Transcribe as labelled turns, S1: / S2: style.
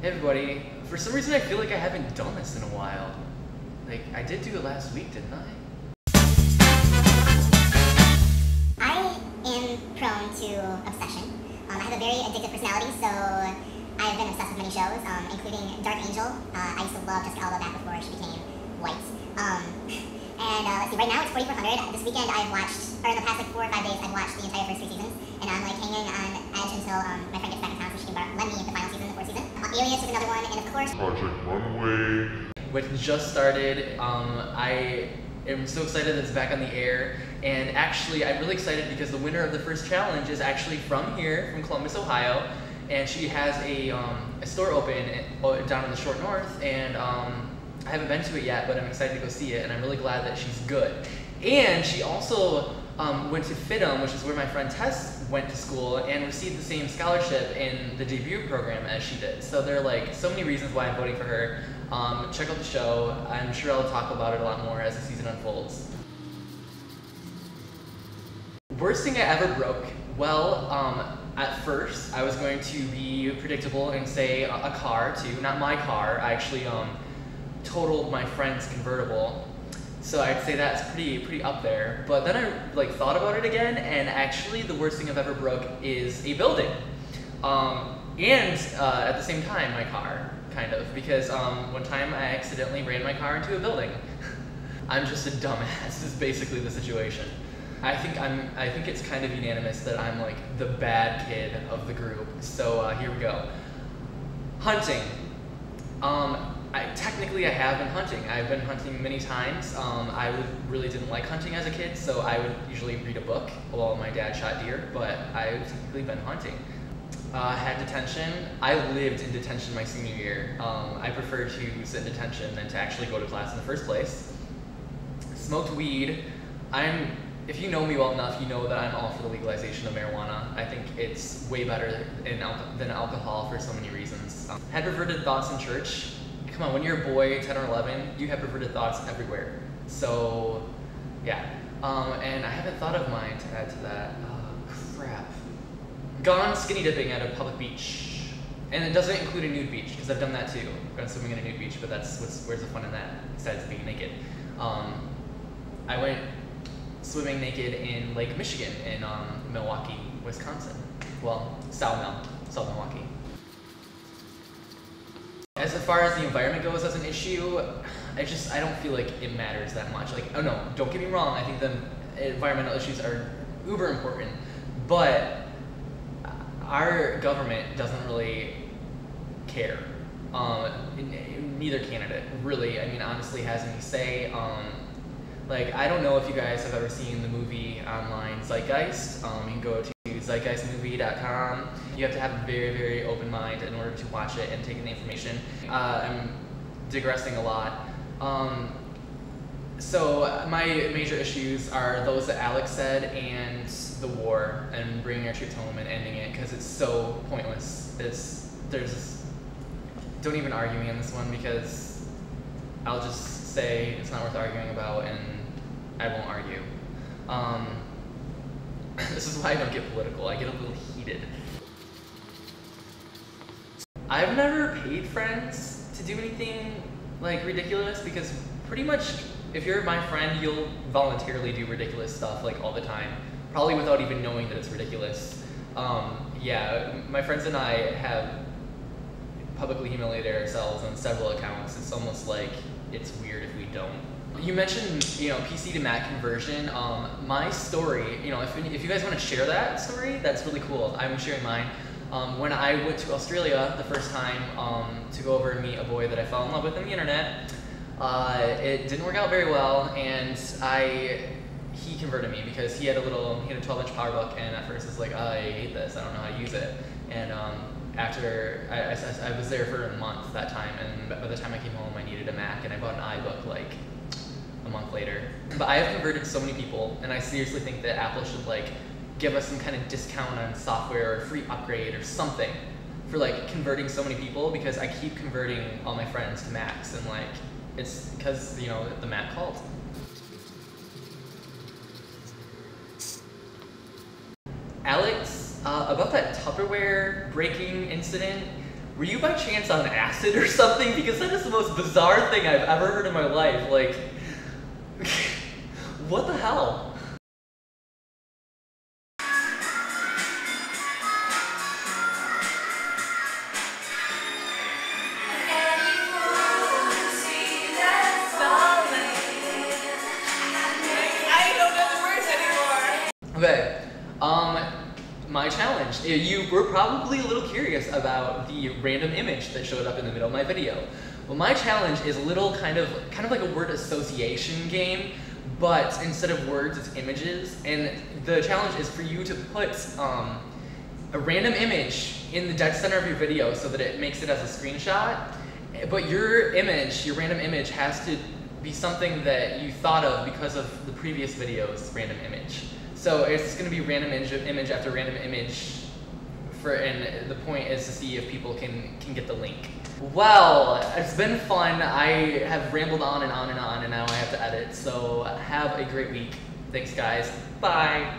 S1: Hey everybody, for some reason I feel like I haven't done this in a while. Like, I did do it last week, didn't I?
S2: I am prone to obsession. I have a very addictive personality, so I've been obsessed with many shows, including Dark Angel. I used to love Jessica Alba back before she became white. Let's see, right now it's 4400. This weekend I've watched, or in the past like 4 or 5 days, I've watched the entire first 3 seasons, and I'm like hanging on edge until my friend gets back in town so she can lend me the final season, the 4th season. Alias is another one, and of course
S3: Project Runway,
S1: which just started. I am so excited that it's back on the air, and actually I'm really excited because the winner of the first challenge is actually from here, from Columbus, Ohio, and she has a store open down in the short north, and I haven't been to it yet, but I'm excited to go see it, and I'm really glad that she's good. And she also went to FIDM, which is where my friend Tess went to school, and received the same scholarship in the debut program as she did. So there are like so many reasons why I'm voting for her. Check out the show. I'm sure I'll talk about it a lot more as the season unfolds. Worst thing I ever broke? Well, at first I was going to be predictable and say a car too, not my car. I actually totaled my friend's convertible. So I'd say that's pretty up there. But then I thought about it again, and actually the worst thing I've ever broke is a building. And at the same time, my car, kind of, because one time I accidentally ran my car into a building. I'm just a dumbass, is basically the situation. I think it's kind of unanimous that I'm like the bad kid of the group. So here we go. Hunting. Technically I have been hunting. I've been hunting many times. I really didn't like hunting as a kid, so I would usually read a book while my dad shot deer, but I've technically been hunting. Had detention. I lived in detention my senior year. I prefer to sit in detention than to actually go to class in the first place. Smoked weed. If you know me well enough, you know that I'm all for the legalization of marijuana. I think it's way better than alcohol for so many reasons. Had perverted thoughts in church. Come on, when you're a boy, 10 or 11, you have perverted thoughts everywhere. So, yeah. And I haven't thought of mine to add to that. Oh, crap. Gone skinny dipping at a public beach. And it doesn't include a nude beach, because I've done that too. Gone swimming in a nude beach, but where's the fun in that, besides being naked? I went swimming naked in Lake Michigan in Milwaukee, Wisconsin. Well, South Milwaukee. As far as the environment goes as an issue, I don't feel like it matters that much. Like, oh no, don't get me wrong, I think the environmental issues are uber important, but our government doesn't really care. Neither candidate, really, I mean, honestly has any say. I don't know if you guys have ever seen the movie online, Zeitgeist. You can go to zeitgeistmovie.com. You have to have a very, very open mind in order to watch it and take in the information. I'm digressing a lot. So my major issues are those that Alex said, and the war, and bringing our troops home and ending it, because it's so pointless. Don't even argue me on this one, because I'll just say it's not worth arguing about, and I won't argue. This is why I don't get political. I get a little heated. I've never paid friends to do anything ridiculous, because pretty much if you're my friend, you'll voluntarily do ridiculous stuff all the time, probably without even knowing that it's ridiculous. Yeah, my friends and I have publicly humiliated ourselves on several accounts. It's almost like it's weird if we don't. You mentioned, PC to Mac conversion. My story, if you guys want to share that story, that's really cool. I'm sharing mine. When I went to Australia the first time to go over and meet a boy that I fell in love with on the internet, it didn't work out very well, and he converted me because he had a 12-inch PowerBook, and at first it's like, I hate this, I don't know how to use it. And after I was there for a month that time, and by the time I came home, I needed a Mac, and I bought an iBook a month later. But I have converted so many people, and I seriously think that Apple should give us some kind of discount on software or free upgrade or something for converting so many people, because I keep converting all my friends to Macs, and it's because the Mac called. Alex, about that Tupperware breaking incident, Were you by chance on acid or something? Because that is the most bizarre thing I've ever heard in my life. Like, what the hell? Okay, my challenge. You were probably a little curious about the random image that showed up in the middle of my video. Well, my challenge is a little kind of like a word association game, but instead of words, it's images. And the challenge is for you to put a random image in the dead center of your video so that it makes it as a screenshot. But your image, your random image, has to be something that you thought of because of the previous video's random image. So it's going to be random image after random image, and the point is to see if people can get the link. Well, it's been fun. I have rambled on and on and on, and now I have to edit. So have a great week. Thanks, guys. Bye.